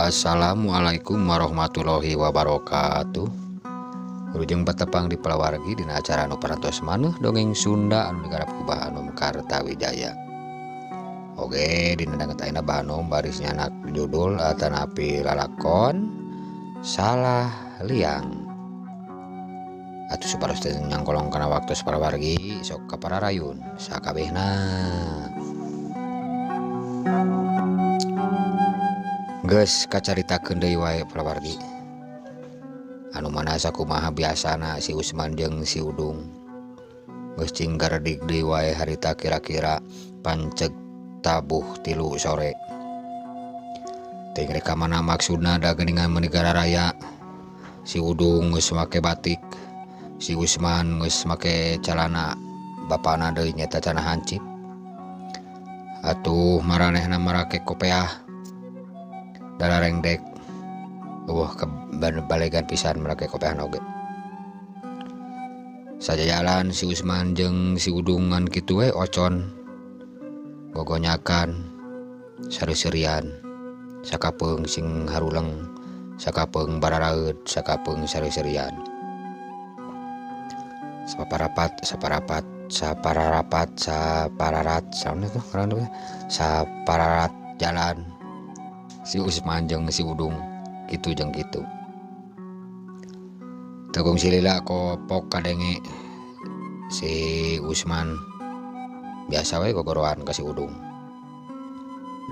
Assalamualaikum warahmatullahi wabarakatuh. Wilujeng patepang di palawargi dina acara anu parantos maneh dongeng Sunda anu digarap ku Bahanom Kartawijaya. Oge dina danget ayeuna Bahanom baris nyanak judul atanapi lalakon Salah Liang. Atuh supados teu nyangkolong kana waktos palawargi sok kapararayun sakabehna. Geus kacaritakeun deui wae palawargi. Anu manasa kumaha biasana si Usman jeung si Udung. Geus cinggardig deui wae harita kira-kira panceg tabuh 3 sore. Teu rek mana maksudna da geuningan menegara raya. Si Udung geus make batik, si Usman geus make calana bapana deui nyata cana hancip. Atuh maranehna marake kopeah. Dalareng dek balegan pisan merake kopehan oge. Sajajalan si Usman jeung si Udungan kitu we ocon gogonyakan sari-serian sakapeung sing haruleng sakapeung bararaeud sakapeung sari-serian saparapat jalan si Usman jeung si Udung gitu jeung gitu. Tegung silila kopok kadenge si Usman biasa we gogoroan ka si Udung.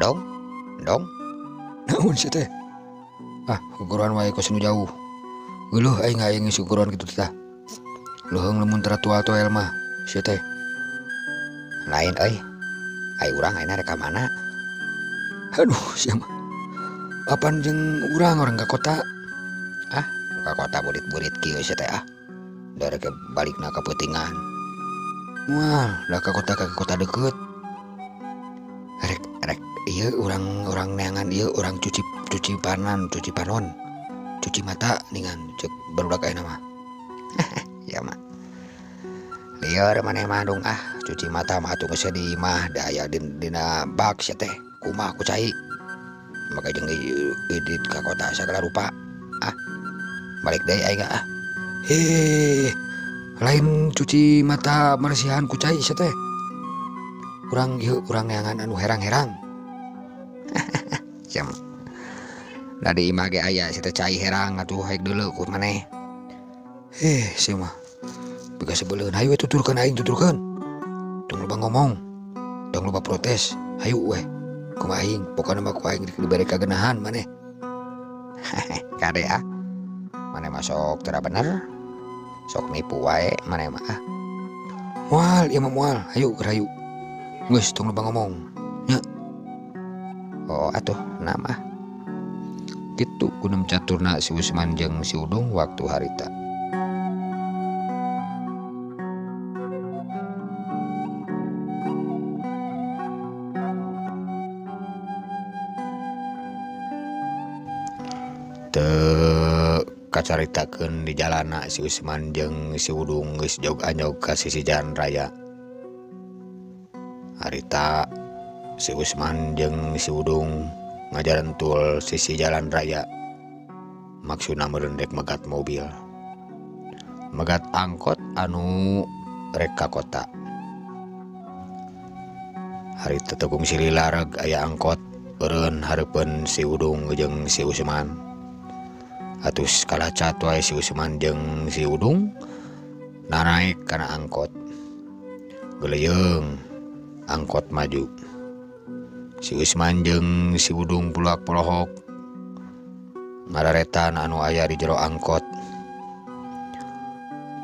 Dong naon sih teh? Gogoroan wae kos nu jauh. Geuleuh aing gogoroan kitu teh. Leuheung lamun tua-tua mah sih teh. Lain euy. Ai urang ayeuna rek ka mana? Aduh sia mah. Apan jeung urang ka kota. Ka kota burit-burit kieu sia teh Dari ke balikna ka peutingan. Moal da ka kota deukeut. Rek ieu urang neangan ieu urang cuci panon, cuci mata ningan cek barudak ayeuna mah. Ya mah. Lieur maneh mah dong cuci mata mah atuh geus di imah da aya dina bak sia teh. Kumaha ku cai. Maka jeung edit ka kota sagala rupa. Balik deui aing lain cuci mata marsihan ku cai sia teh. Urang neangan anu herang-herang. Jam. Da di imah ge aya sia teh cai herang atuh haek deuleu ku maneh. Sia mah. Bega sebeuleun hayu we tuturkeun aing tuturkeun. Tong loba ngomong. Tong loba protes. Hayu we. Kumaha aing pokona mah ku aing dibere kagenahan maneh. Kade maneh mah sok teu bener. Sok nipu wae maneh mah Moal ieu mah moal, hayu keur hayu. Geus tong loba ngomong. Nya. Oh atuh nama. Kitu kunem caturna si Usman jeung si Udung waktu harita. Kacaritakeun di jalana si Usman jeung si Udung geus jog-anjog ka sisi jalan raya. Harita si Usman jeung si Udung ngajarentul sisi jalan raya. Maksudna meureun rek megat mobil. Megat angkot anu rek ka kota. Harita tegung silila reg aya angkot eureun hareupeun si Udung jeung si Usman. Atus kalacat wae si Usman jeung si Udung nanaek kana angkot. Geuleyeung angkot maju. Si Usman jeung si Udung pulak polohok ngadaretan anu aya di jero angkot.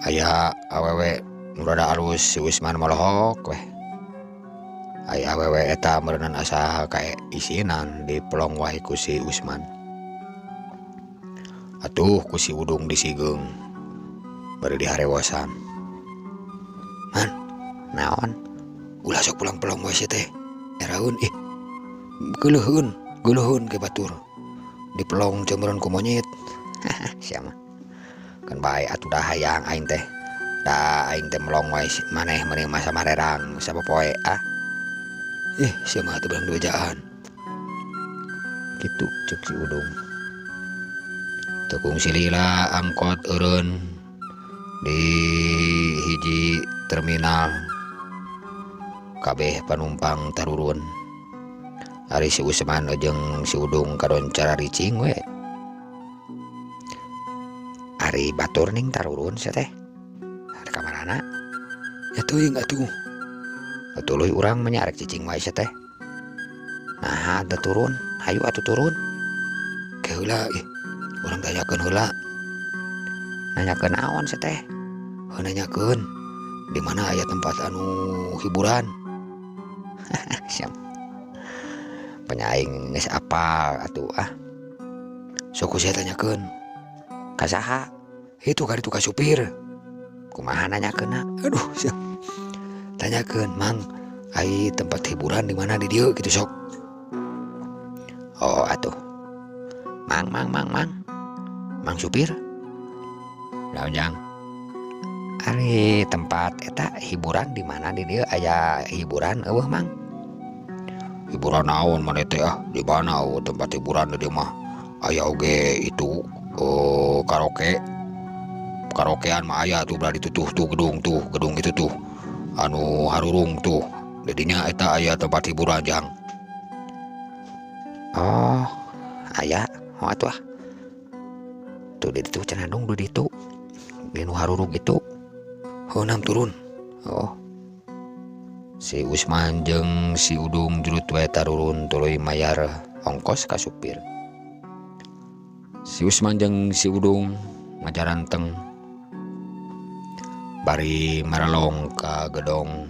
Aya awewe nu rada alus si Usman molohok weh. Aya awewe eta meureunan asa kae isinan di pelong wae ku si Usman. Atuh ku si Udung disigeung bari diharewosan. Man, naon? Ulah sok pulang-pulang wae sia teh. Eraeun geuleuheun ke batur. Dipelong cemeureun ku monyet. Sia mah. Kan bae atuh dah hayang aing teh. Da aing teh melong wae maneh meureun masa marerang sapopoe Sia mah teu belang duajaan. gitu cek si Udung. Tekung silila angkot eureun di hiji terminal, kabeh panumpang tarurun. Ari si Usman jeung si Udung kadon cara ricing we. Ari batur ning tarurun sia teh. Ari ka manana? Ya teuing atuh. Tuluy urang menyarek cicing wae sia teh. Nah, ada turun. Hayu atuh turun. Ke heula ih. Urang tanyakeun heula. Nanyakeun naon sia teh? Heuh nanyakeun di mana aya tempat anu hiburan. Siap. Penyaing geus apal atuh ah. Sok saya tanyakeun. Ka saha? Itu ka ditu ka supir. Kumaha nanyakeunna? Aduh, siap. Tanyakeun, "Mang, ai tempat hiburan di mana di dieu?" Gitu sok. Oh, atuh. Mang supir. Naon jang? Ari tempat eta hiburan di mana di dieu aya hiburan eueuh, Mang? Hiburan naon maneh teh ah? Di mana tempat hiburan di dieu mah? Aya oge itu karaoke. Karaokean mah aya tuh belah ditu tuh gedung itu tuh. Anu harurung tuh. Didinya eta aya tempat hiburan jang. Oh, aya. Oh atuh ah. Tuh di ditu cenah dong di ditu. Di nu harurung itu. Heunam turun. Oh. Si Usman jeung si Udung jurut wae tarurun tuluy mayar ongkos ka supir. Si Usman jeung si Udung ngajaranteng bari maralong ka gedong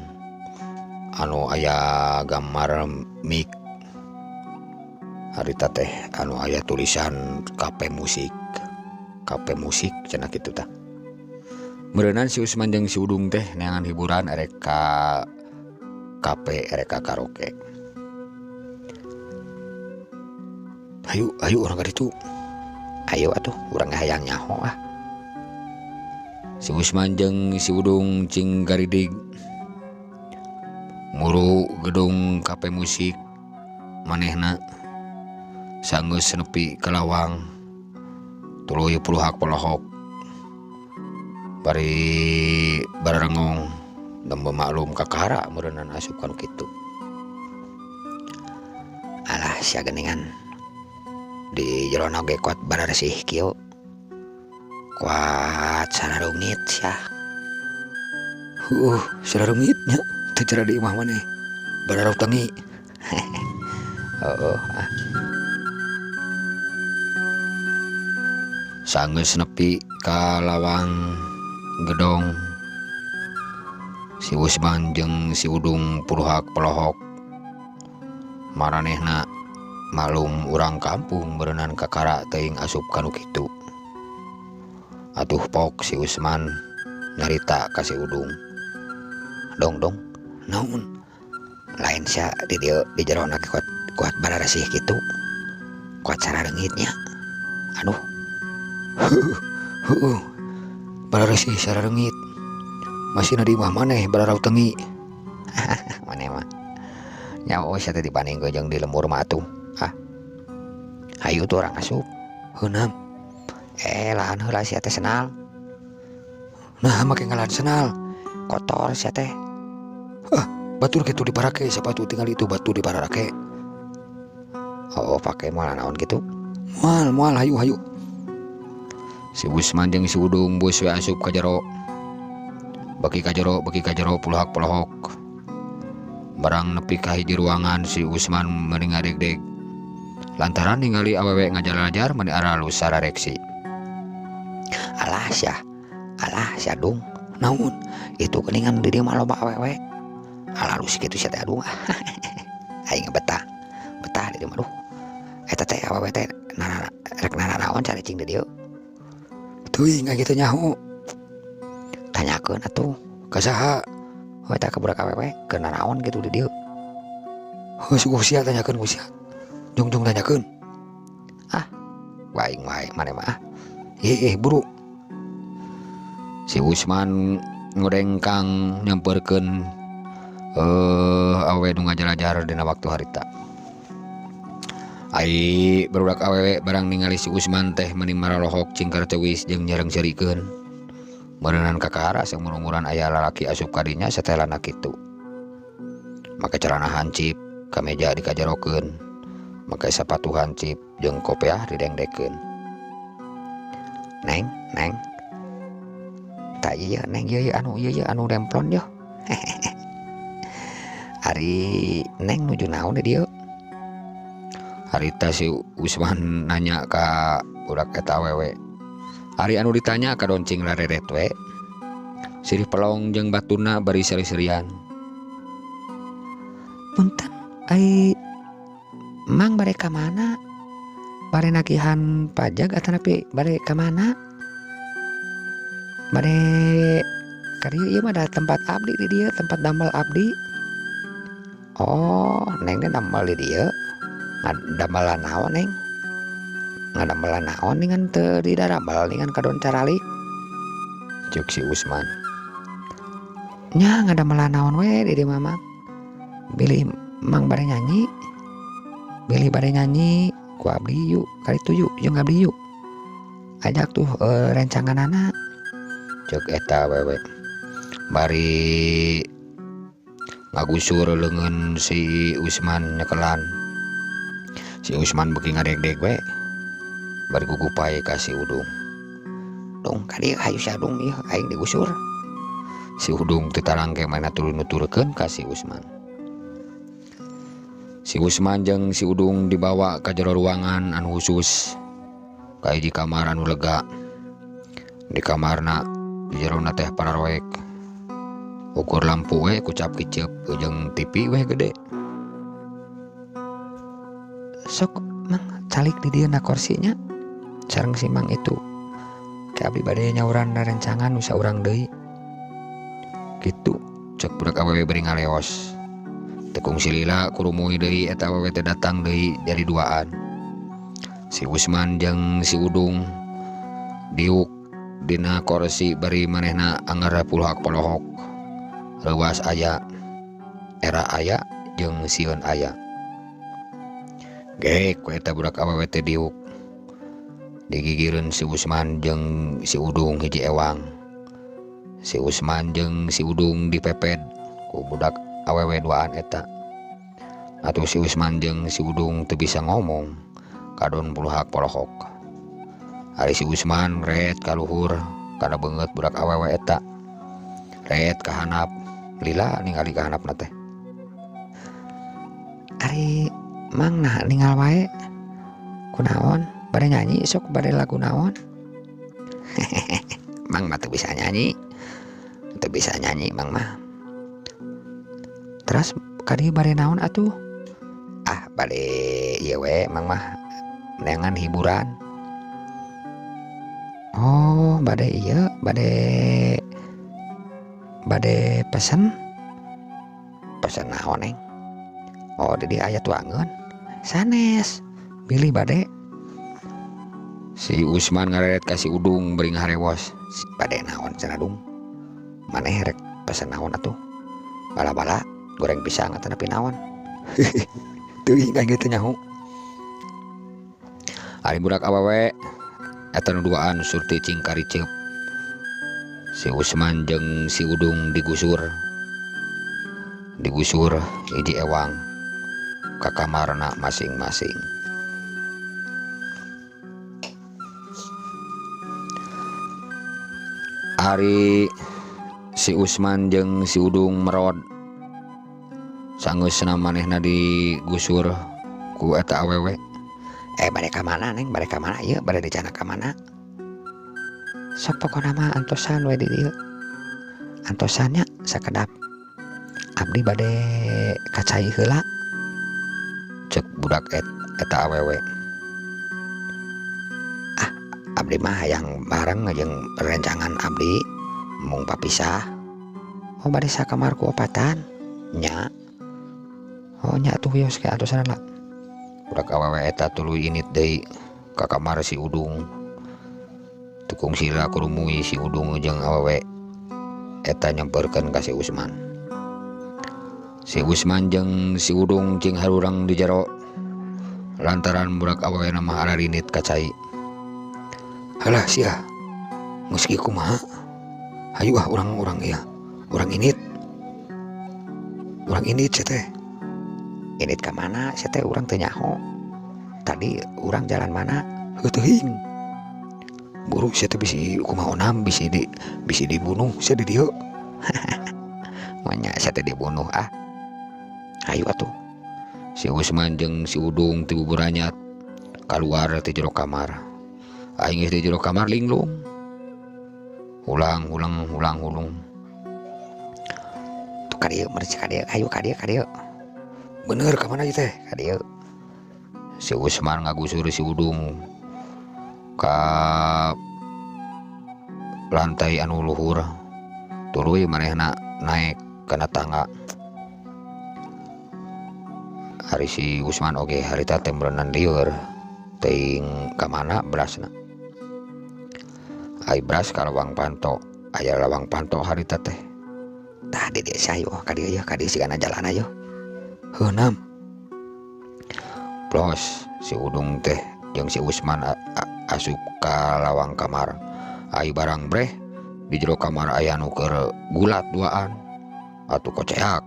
anu aya gambar mik harita teh anu aya tulisan kafe musik cenah kitu tah. Meureunnan si Usman jeung si Udung teh neangan hiburan erek ka kafe erek ka karaoke. Hayu urang ka ditu. Ayo atuh urang hayang nyaho ah. Si Usman jeung si Udung cing garidig muru gedung kafe musik manehna sanggeus nepi ka lawang tuluy puluhak polohok bari barengong dembe maklum kakara meureunnan asup kanu kitu. Alah sia geuningan di jelona oge kuat bararesih kieu. Kuat sararungit sia. Sararungitnya teu cara di imah maneh. Bararau tengi. Ah. Sanggeus nepi ka lawang gedong si Usman jeung si Udung puluhak pelohok maranehna malum urang kampung berenang kakara teuing asup kanu kitu. Atuh pok si Usman nyarita ka si Udung. Dong naon? Lain sia di dieu di jerona kuat bararesih kitu. Kuat sararengitnya. Aduh. Bararesih sararengit. Masih di imah maneh bararau tengi. Maneh mah. Nyawa sia teh dibandingkeun jeung di lembur mah atuh. Ah. Hayu tuh orang asup. Heunam. Lahan heula sia teh senal. Nah, make ngalahan senal. Kotor sia teh. Batur kitu diparake sapatu tinggal itu batu diparake. Oh, pake moal naon kitu? Moal hayu. Si Usman jeung si Udung bus we asup ka jero. Beki ka jero puluhak polohok. Barang nepi ka hiji ruangan si Usman meuning ngadeg-deg. Lantaran ningali awewe ngajalajar meni aralus sarareksi. Alah sia Dung. Naon? Itu geuningan di dieu mah loba awewe. Alalus kitu sia teh aduh. Aing betah di dieu mah duh. Eta teh awewe teh rek naon caricing di dieu. Teuing kitu nyaho. Tanyakeun atuh ka saha? Heuh eta ka budak awewe keur naon kitu di dieu. Heuh suguh sia tanyakeun ku sia. Jong tanyakeun. Ah, waing wae maneh mah. Buru. Si Usman ngodengkang nyamperkeun awewe nu ngajalajar dina waktu harita. Ai barudak awewe barang ningali si Usman teh meuni maralohok cingkar teuwis jeung nyereng cerikeun. Meureunnan kakara sang murumuran aya lalaki asup kadinya setelana kitu. Make celana hancip, kameja dikajarokeun, make sapatu hancip jeung kopiah didengdekeun. Neng, tak iya neng ieu anu demplon yo. Ari neng nuju naon di dieu? Harita si Usman nanya ka budak eta awewe. Ari anu ditanya ka doncing laredet we. Sirih pelong jeung batuna bari seri-serian. Punten, ai mang bare ka mana? Bare nagihan pajak atanapi bare ka mana? Bare ka dieu ieu mah da tempat abdi di dieu, tempat damel abdi. Oh, neng teh damel di dieu. Ngadamelan naon neng? Ngadamelan naon ningan teu didadamel ningan kadon caralik? Cuk si Usman. Nya ngadamelan naon we di dieu mah? Bilih mang bare nyanyi. Bilih bare nyanyi ku abdi yuk, kali tu yuk, jeung abdi yuk. Ajak tuh rencanganana. Cuk eta wewe. Bari ngagusur leungeun si Usman nyekelan. Si Usman beuki ngadeg-deg we. Bari gugupai ka si Udung. Dong ka dieu hayu sadung ieu aing digusur. Si Udung teu tarangke mana turun-nuturkeun ka si Usman. Si Usman jeung si Udung dibawa ka jero ruangan anu khusus. Ka hiji kamar anu lega. Di kamarna di jerona teh pararoek. Ukur lampu we kucap kicep jeung TV we gede. Sok mang calik di dieu na kursinya sareng si mang itu ke abdi bade nyauran da rencangan usa urang deui kitu cek budak awewe bari ngaleos tekung si Lila kurumuy deui eta awewe teh datang deui dari duaan. Si Usman jeung si Udung diuk dina kursi bari manehna anggar puluhak polohok reuas aya era aya jeung sieun aya. Gek ku eta budak awewe teh diuk. Digigireun si Usman jeung si Udung hiji ewang. Si Usman jeung si Udung dipeped ku budak awewe duaan eta. Atuh si Usman jeung si Udung teu bisa ngomong kadon puluhak polohok. Ari si Usman ret ka luhur kana beungeut budak awewe eta. Ret ka handap, Lila ningali ka handapna teh. Ari mang nah ningal wae kunaon bade nyanyi sok bade lagu naon? Mang mah teu bisa nyanyi mang mah. Terus kadi bade naon atuh? Ah bade ieu we mang mah neangan hiburan. Oh bade ieu bade pesen naon neng? Oh jadi aya tuangeun sanes pilih bade. Si Usman ngareret ka si Udung beri ngaharewos. Si bade naon cenah Dung? Maneh rek pesen naon atuh? Bala-bala goreng pisang atau nepi naon? Teuing ka kitu nyaho. Ari budak awewe eta nu duaan surti cingkari ceup. Si Usman jeung si Udung digusur hiji ewang ka kamarna masing-masing. Ari si Usman jeung si Udung merod sanggeusna manehna digusur ku eta awewe. Bade ka mana neng? Bade ka mana ieu? Bade dicana ka mana? Sok pokona mah antosan we di dieu. Antosannya sakedap abdi bade kacai heula. Cek budak eta awewe. Abdi mah hayang bareng jeung rencangan abdi mung papisah. Oh bade sakamar ku opatan nya. Oh nya atuh wios ke atusan lah. Budak awewe eta tuluy init deui ka kamar si Udung. Tukung sila kurumuy si Udung jeung awewe eta nyamperkeun ka si Usman. Si Usman jeung si Udung cing harurang di jero lantaran budak awewe mah ararinit ka cai. Halah sia, meski kumaha, hayu urang ya, urang init sia teh. Init ka mana sia teh urang teu nyaho. Tadi urang jalan mana? Heuh teuing. Buru sia teh bisi kumaha onam bisi dibunuh sia di dieu. Manya sia teh dibunuh ah. Hayu atuh. Si Usman jeung si Udung ti buburanyat keluar ti jero kamar. Aing geus di jero kamar linglung. Ulang. Tuh ka dieu meureun ka dieu, ayo ka dieu. Bener ka mana ieu teh? Ka dieu. Si Usman ngagusur si Udung ka lantai anu luhur. Tuluy manehna naik kana tangga. Hari si Usman oge harita teh berenang lieur teuing ka mana berasna. Ai beras ka lawang panto, aya lawang panto harita teh. Tah di dieu sayo ka dieu ya, ka dieu sigana jalan ayo. Heuh nam. Plos si Udung teh jeung si Usman asup ka lawang kamar. Ai barang breh di jero kamar aya nu keur gulat duaan atuh koceak.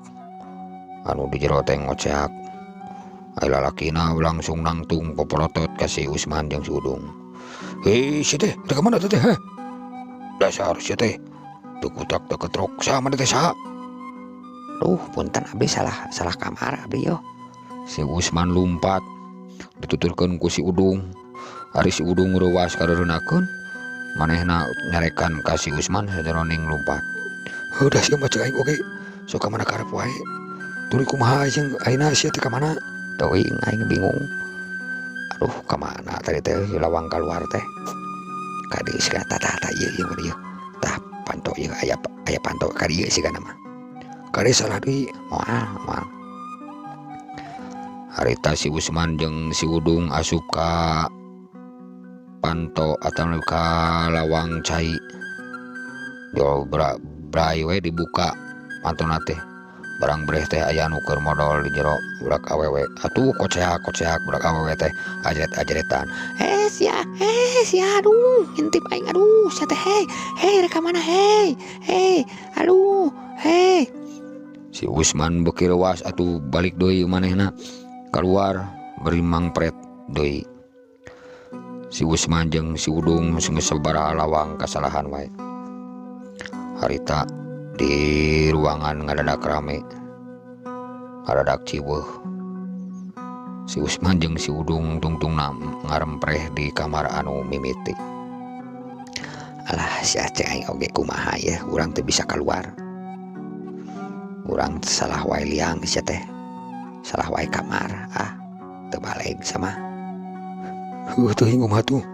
Anu di jero teh ngoceak. Ai lalakina langsung nangtung popolotot ka si Usman jeung si Udung. Hei si teh, da ka mana teh heh? Dasar si teh. Teu kutak teu ketrok saha mana teh saha? Duh, punten abdi salah kamar abdi yo. Si Usman lumpat dituturkeun ku si Udung. Ari si Udung reuwas kareurenakeun, manehna nyarekan ka si Usman sajeroning lumpat. Heuh da sia mah cek aing oge. Sok ka mana karep wae. Tuluy kumaha jeung ayeuna sia teh ka mana? Teuing aing bingung. Aduh kamana tadi teh lawang keluar teh. Ka dieu siga tata ieu ka dieu. Tah panto ieu aya panto ka dieu sigana mah. Ka dieu salah deui moal. Harita si Usman jeung si Udung asup ka panto atau ka lawang cai. Jol brai we dibuka pantona teh. Barang breh teh aya nu keur modal di jero budak awewe. Atuh koceak budak awewe teh ajet-ajetan. Sia aduh ngintip aing aduh sia teh hei rek ka mana hei aduh hei. Si Usman beuki leuwas atuh balik deui manehna keluar beri mangpret deui. Si Usman jeung si Udung geus sabaraha lawang kasalahan wae. Harita di ruangan ngadadak rame, ngadadak ciweuh. Si Usman jeung si Udung tungtungna ngarempreh di kamar anu mimiti. Alah sia cek aing oge kumaha ya, urang teu bisa keluar. Urang salah wae liang sia teh. Salah wae kamar, teu baleg sama. Heuh teuing kumaha tuh.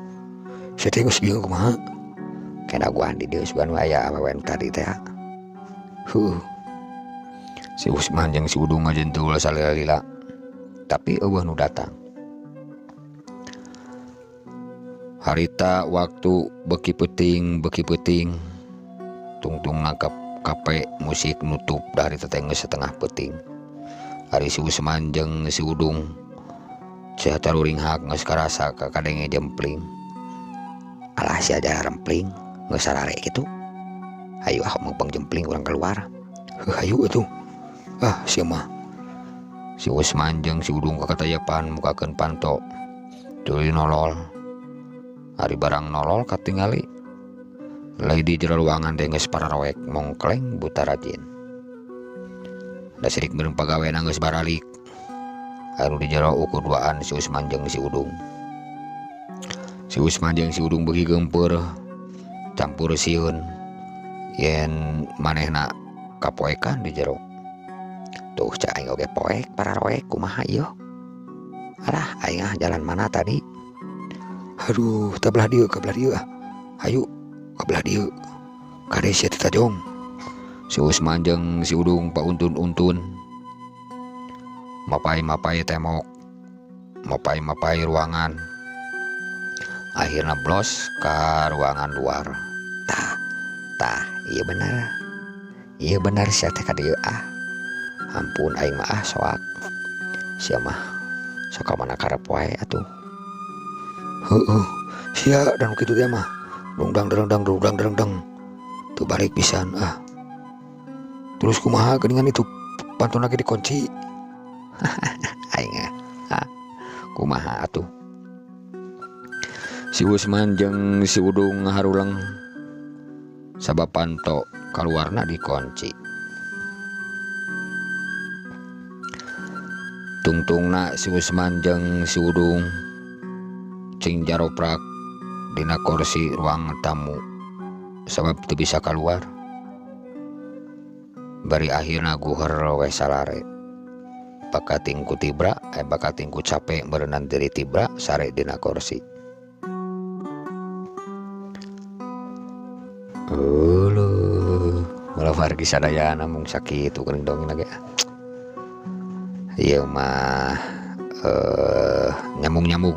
Sia teh geus bingung kumaha. Kena gua di dieu sugan aya awewe tadi teh. Si Usman jeung si Udung ngajentul salila, tapi eueuh nu datang. Harita waktu beki peuting tungtung nangkap kape musik nutup dari tetengah setengah peuting. Hari si Usman jeung si Udung sia taruring hak geus karasa ka kadenge jempling. Alah sia aja rempling geus sarare kitu. Hayu mumpung jempling urang keluar. Hayu atuh. Sia mah. Si Usman jeung si Udung kakatayepan mukakeun panto. Tuluy nolol. Ari barang nolol katingali. Lai di jero ruangan teh geus pararoek mongkleng buta rajin. Da sirik meureun pagawena geus baralik. Anu di jero ukur duaan si Usman jeung si Udung. Si Usman jeung si Udung beuki geumpeur campur sieun. Yen manehna kapoekan di jero. Tuh cak aing oge poek pararoek kumaha ieu. Alah aing jalan mana tadi? Aduh tabelah dieu Hayu ka belah dieu. Kade sia teh tajong. Si Usman jeung si Udung pauntun-untun. Mapai temok. Mapai ruangan. Akhirna blos ka ruangan luar. Tah iya benar sia teh ka dieu Ampun aing mah soak sia mah Sok mana karep wae atuh. Heeh. Sia dan kitu teh mah. Dongdang tuh balik pisan ah. Terus kumaha geuningan itu pantun lagi dikunci. Aing ah. Kumaha atuh. Si Usman jeung si Udung ngaharulang sabab panto kaluarna dikunci. Tungtungna si Usman jeung si Udung cing jaroprak dina kursi ruang tamu sabab teu bisa keluar. Bari akhirna guher we salare. Bakating ku tibra bakating ku capek berenang dari tibra sare dina kursi. Malah margi sadaya namung sakit tuh kering dongeng lagi. Iya mah nyamung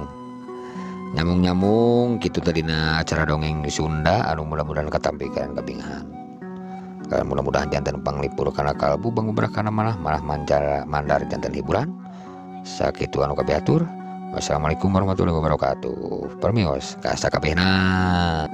gitu tadina acara dongeng di Sunda anu mudah-mudahan katampikan kabingahan. Kalau mudah-mudahan jantan panglipur kana kalbu bangubrakana malah mandar jantan hiburan. Sakitu anu kabiatur. Wassalamualaikum warahmatullahi wabarakatuh. Permios ka sakabehna.